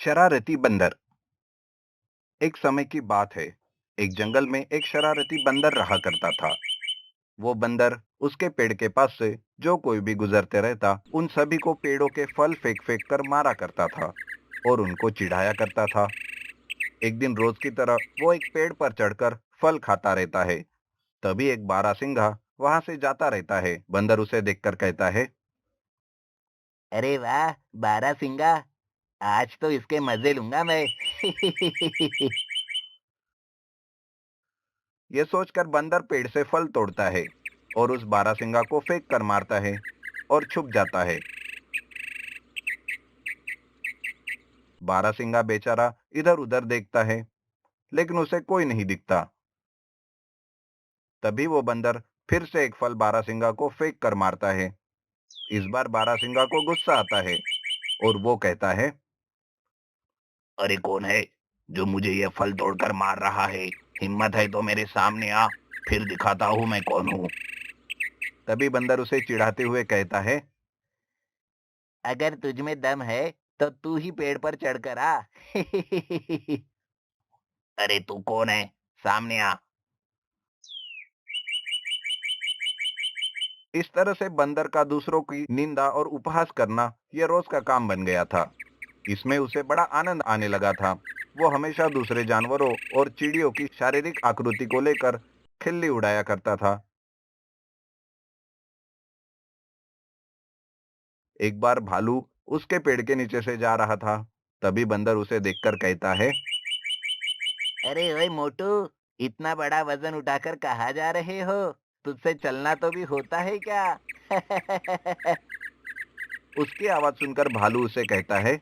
शरारती बंदर। एक समय की बात है। एक जंगल में एक शरारती बंदर रहा करता था। वो बंदर उसके पेड़ के पास से जो कोई भी गुजरते रहता उन सभी को पेड़ों के फल फेंक फेंक कर मारा करता था और उनको चिढ़ाया करता था। एक दिन रोज की तरह वो एक पेड़ पर चढ़कर फल खाता रहता है। तभी एक बारहसिंगा वहां से जाता रहता है। बंदर उसे देखकर कहता है, अरे वाह! बारहसिंगा, आज तो इसके मज़े लूँगा मैं। ये सोचकर बंदर पेड़ से फल तोड़ता है और उस बारहसिंगा को फेंक कर मारता है और छुप जाता है। बारहसिंगा बेचारा इधर उधर देखता है, लेकिन उसे कोई नहीं दिखता। तभी वो बंदर फिर से एक फल बारहसिंगा को फेंक कर मारता है। इस बार बारहसिंगा को गुस्सा आता है और वो कहता है, अरे कौन है जो मुझे ये फल तोड़कर मार रहा है? हिम्मत है तो मेरे सामने आ, फिर दिखाता हूँ मैं कौन हूँ। तभी बंदर उसे चिढ़ाते हुए कहता है, अगर तुझ में दम है तो तू ही पेड़ पर चढ़कर आ। अरे तू कौन है? सामने आ। इस तरह से बंदर का दूसरों की निंदा और उपहास करना यह रोज का काम बन गया था। इसमें उसे बड़ा आनंद आने लगा था। वो हमेशा दूसरे जानवरों और चिड़ियों की शारीरिक आकृति को लेकर खिल्ली उड़ाया करता था। एक बार भालू उसके पेड़ के नीचे से जा रहा था। तभी बंदर उसे देखकर कहता है, अरे ओए मोटू, इतना बड़ा वजन उठाकर कहाँ जा रहे हो? तुझसे चलना तो भी होता है क्या? उसकी आवाज सुनकर भालू उसे कहता है,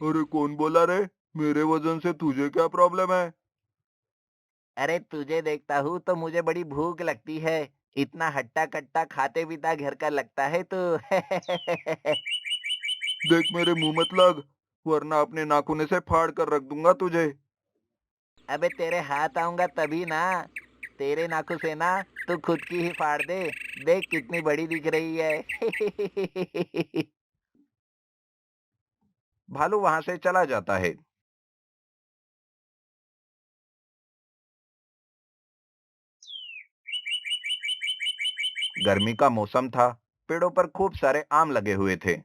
अरे कौन बोला रे? मेरे वजन से तुझे क्या प्रॉब्लम है? अरे तुझे देखता हूँ तो मुझे बड़ी भूख लगती है। इतना हट्टा कट्टा खाते पीता घर का लगता है तू। देख मेरे मुंह मत लग, वरना अपने नाखूने से फाड़ कर रख दूंगा तुझे। अबे तेरे हाथ आऊंगा तभी ना। तेरे नाखून से ना तू खुद की ही फाड़ दे। देख कितनी बड़ी दिख रही है। भालू वहां से चला जाता है। गर्मी का मौसम था। पेड़ों पर खूब सारे आम लगे हुए थे।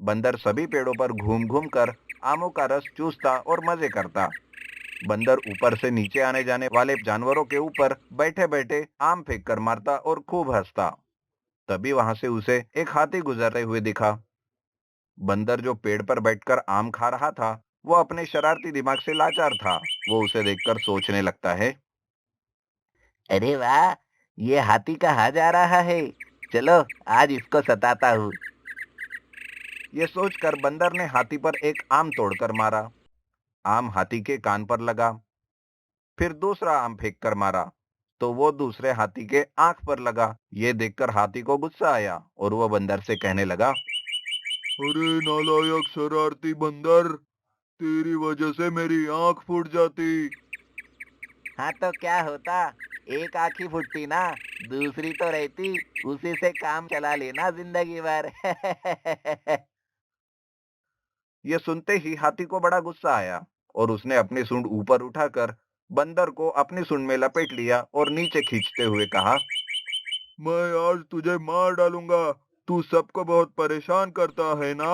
बंदर सभी पेड़ों पर घूम घूम कर आमों का रस चूसता और मजे करता। बंदर ऊपर से नीचे आने जाने वाले जानवरों के ऊपर बैठे बैठे आम फेंक कर मारता और खूब हंसता। तभी वहां से उसे एक हाथी गुजरते हुए दिखा। बंदर जो पेड़ पर बैठकर आम खा रहा था, वो अपने शरारती दिमाग से लाचार था। वो उसे देखकर सोचने लगता है। अरे वाह! ये हाथी कहाँ जा रहा है? चलो आज इसको सताता हूँ। ये सोचकर बंदर ने हाथी पर एक आम तोड़कर मारा। आम हाथी के कान पर लगा। फिर दूसरा आम फेंक कर मारा तो वो दूसरे हाथी के आंख पर लगा। ये देखकर हाथी को गुस्सा आया और वो बंदर से कहने लगा, अरे नालायक शरारती बंदर, तेरी वजह से मेरी आंख फूट जाती। हाँ तो क्या होता? एक आँख ही फूटती ना, दूसरी तो रहती, उसी से काम चला लेना जिंदगी भर। ये सुनते ही हाथी को बड़ा गुस्सा आया और उसने अपनी सूंड ऊपर उठाकर बंदर को अपनी सूंड में लपेट लिया और नीचे खींचते हुए कहा, मैं आज तुझे मार डालूंगा। तू सबको बहुत परेशान करता है ना।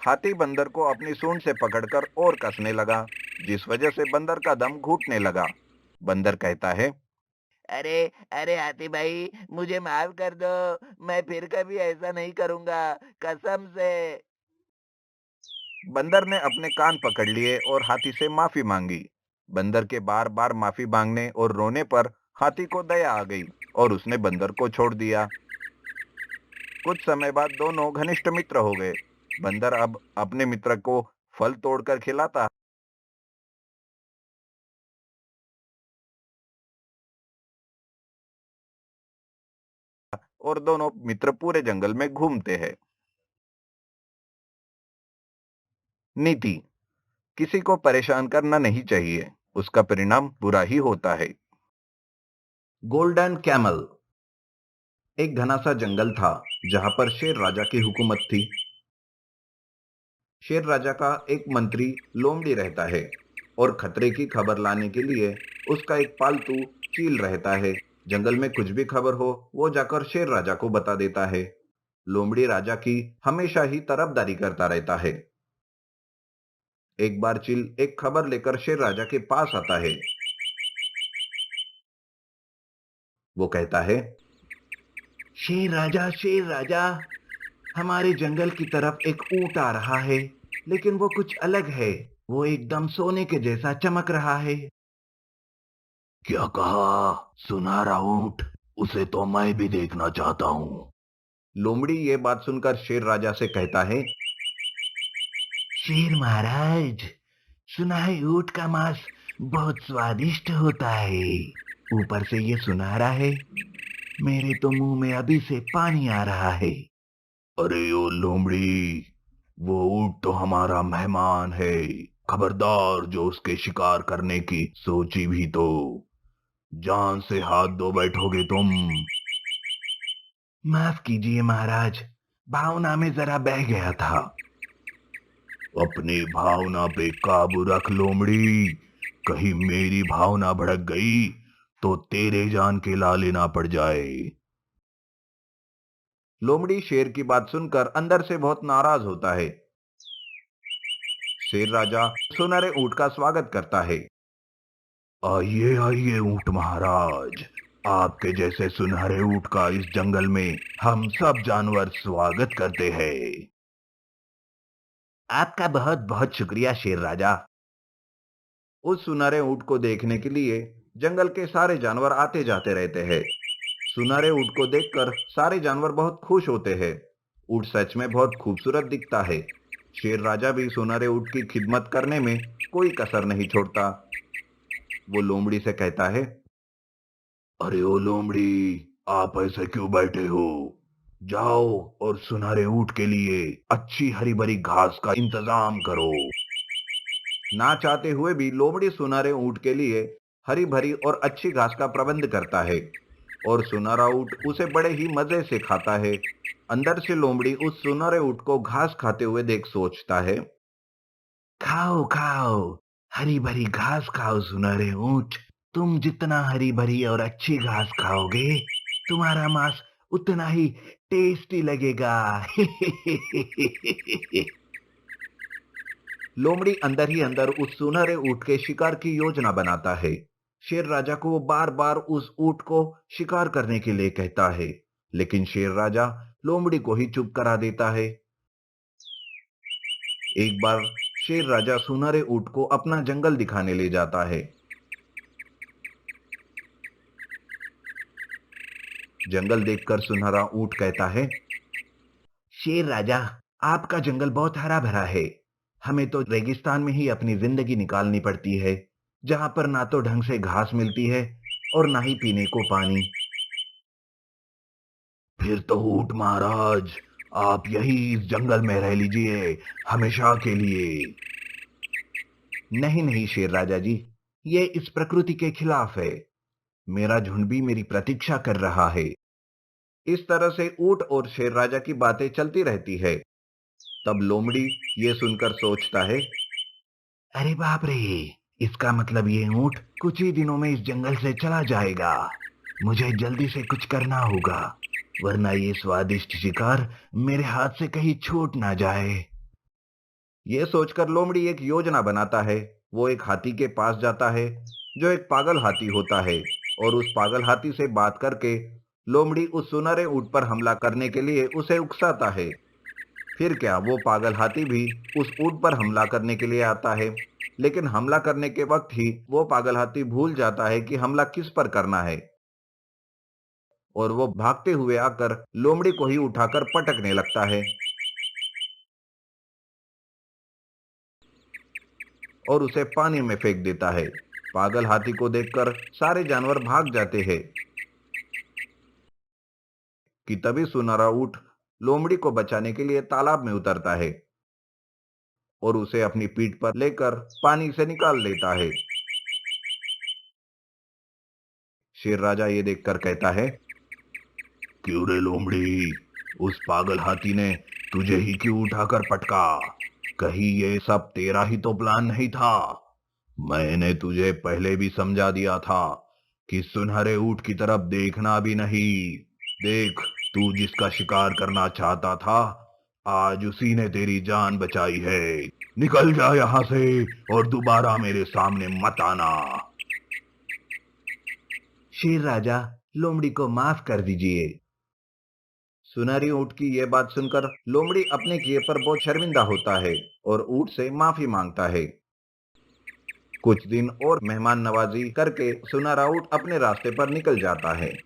हाथी बंदर को अपनी सूंड से पकड़कर और कसने लगा, जिस वजह से बंदर का दम घुटने लगा। बंदर कहता है, अरे, अरे हाथी भाई, मुझे माफ कर दो। मैं फिर कभी ऐसा नहीं करूँगा, कसम से। बंदर ने अपने कान पकड़ लिए और हाथी से माफी मांगी। बंदर के बार बार माफी मांगने और रोने पर हाथी को दया आ गई और उसने बंदर को छोड़ दिया। कुछ समय बाद दोनों घनिष्ठ मित्र हो गए। बंदर अब अपने मित्र को फल तोड़कर खिलाता और दोनों मित्र पूरे जंगल में घूमते हैं। नीति। किसी को परेशान करना नहीं चाहिए, उसका परिणाम बुरा ही होता है। Golden camel. एक घना सा जंगल था जहां पर शेर राजा की हुकूमत थी। शेर राजा का एक मंत्री लोमड़ी रहता है और खतरे की खबर लाने के लिए उसका एक पालतू चील रहता है। जंगल में कुछ भी खबर हो वो जाकर शेर राजा को बता देता है। लोमड़ी राजा की हमेशा ही तरफदारी करता रहता है। एक बार चील एक खबर लेकर शेर राजा के पास आता है। वो कहता है, शेर राजा, हमारे जंगल की तरफ एक ऊंट आ रहा है, लेकिन वो कुछ अलग है। वो एकदम सोने के जैसा चमक रहा है। क्या कहा? सुनहरा ऊंट? उसे तो मैं भी देखना चाहता हूँ। लोमड़ी ये बात सुनकर शेर राजा से कहता है, शेर महाराज, सुना है ऊंट का मांस बहुत स्वादिष्ट होता है। ऊपर से ये सुनहरा है। मेरे तो मुंह में अभी से पानी आ रहा है। अरे ओ लोमड़ी, वो ऊंट तो हमारा मेहमान है। खबरदार जो उसके शिकार करने की सोची भी तो जान से हाथ धो बैठोगे तुम। माफ कीजिए महाराज, भावना में जरा बह गया था। अपनी भावना पे काबू रख लोमड़ी। कहीं मेरी भावना भड़क गई तो तेरे जान के लाले ना पड़ जाए। लोमड़ी शेर की बात सुनकर अंदर से बहुत नाराज होता है। शेर राजा सुनहरे ऊंट का स्वागत करता है। आइए आइए ऊंट महाराज, आपके जैसे सुनहरे ऊंट का इस जंगल में हम सब जानवर स्वागत करते हैं। आपका बहुत बहुत शुक्रिया शेर राजा। उस सुनहरे ऊंट को देखने के लिए जंगल के सारे जानवर आते जाते रहते हैं। सुनहरे ऊंट को देखकर सारे जानवर बहुत खुश होते हैं। ऊंट सच में बहुत खूबसूरत दिखता है। शेर राजा भी सुनहरे ऊंट की खिदमत करने में कोई कसर नहीं छोड़ता। वो लोमड़ी से कहता है, अरे ओ लोमड़ी, आप ऐसे क्यों बैठे हो? जाओ और सुनहरे ऊंट के लिए अच्छी हरी भरी घास का इंतजाम करो। ना चाहते हुए भी लोमड़ी सुनहरे ऊंट के लिए हरी भरी और अच्छी घास का प्रबंध करता है और सुनहरा ऊंट उसे बड़े ही मजे से खाता है। अंदर से लोमड़ी उस सुनहरे ऊंट को घास खाते हुए देख सोचता है, खाओ खाओ, हरी भरी घास खाओ सुनहरे ऊंट। तुम जितना हरी भरी और अच्छी घास खाओगे, तुम्हारा मांस उतना ही टेस्टी लगेगा। लोमड़ी अंदर ही अंदर उस सुनहरे ऊंट के शिकार की योजना बनाता है। शेर राजा को वो बार बार उस ऊंट को शिकार करने के लिए कहता है, लेकिन शेर राजा लोमड़ी को ही चुप करा देता है। एक बार शेर राजा सुनहरे ऊंट को अपना जंगल दिखाने ले जाता है। जंगल देखकर सुनहरा ऊंट कहता है, शेर राजा, आपका जंगल बहुत हरा भरा है। हमें तो रेगिस्तान में ही अपनी जिंदगी निकालनी पड़ती है, जहां पर ना तो ढंग से घास मिलती है और ना ही पीने को पानी। फिर तो ऊंट महाराज, आप यही इस जंगल में रह लीजिए, हमेशा के लिए। नहीं नहीं शेर राजा जी, ये इस प्रकृति के खिलाफ है। मेरा झुंड भी मेरी प्रतीक्षा कर रहा है। इस तरह से ऊंट और शेर राजा की बातें चलती रहती है। तब लोमड़ी ये सुनकर सोचता है, अरे बाप रे, इसका मतलब ये ऊंट कुछ ही दिनों में इस जंगल से चला जाएगा। मुझे जल्दी से कुछ करना होगा, वरना ये स्वादिष्ट शिकार मेरे हाथ से कहीं छूट ना जाए। ये सोचकर लोमड़ी एक योजना बनाता है। वो एक हाथी के पास जाता है जो एक पागल हाथी होता है और उस पागल हाथी से बात करके लोमड़ी उस सुनहरे ऊंट पर हमला करने के लिए उसे उकसाता है। फिर क्या, वो पागल हाथी भी उस ऊंट पर हमला करने के लिए आता है, लेकिन हमला करने के वक्त ही वो पागल हाथी भूल जाता है कि हमला किस पर करना है और वो भागते हुए आकर लोमड़ी को ही उठाकर पटकने लगता है और उसे पानी में फेंक देता है। पागल हाथी को देखकर सारे जानवर भाग जाते हैं कि तभी सुनहरा ऊंट लोमड़ी को बचाने के लिए तालाब में उतरता है और उसे अपनी पीठ पर लेकर पानी से निकाल लेता है। शेर राजा ये देखकर कहता है, क्यों रे लोमड़ी, उस पागल हाथी ने तुझे ही क्यों उठाकर पटका? कहीं ये सब तेरा ही तो प्लान नहीं था? मैंने तुझे पहले भी समझा दिया था कि सुनहरे ऊंट की तरफ देखना भी नहीं। देख, तू जिसका शिकार करना चाहता था, आज उसी ने तेरी जान बचाई है। निकल जा यहाँ से और दोबारा मेरे सामने मत आना। शेर राजा, लोमड़ी को माफ कर दीजिए। सुनहरी ऊंट की यह बात सुनकर लोमड़ी अपने किए पर बहुत शर्मिंदा होता है और ऊंट से माफी मांगता है। कुछ दिन और मेहमान नवाजी करके सुनहरा ऊंट अपने रास्ते पर निकल जाता है।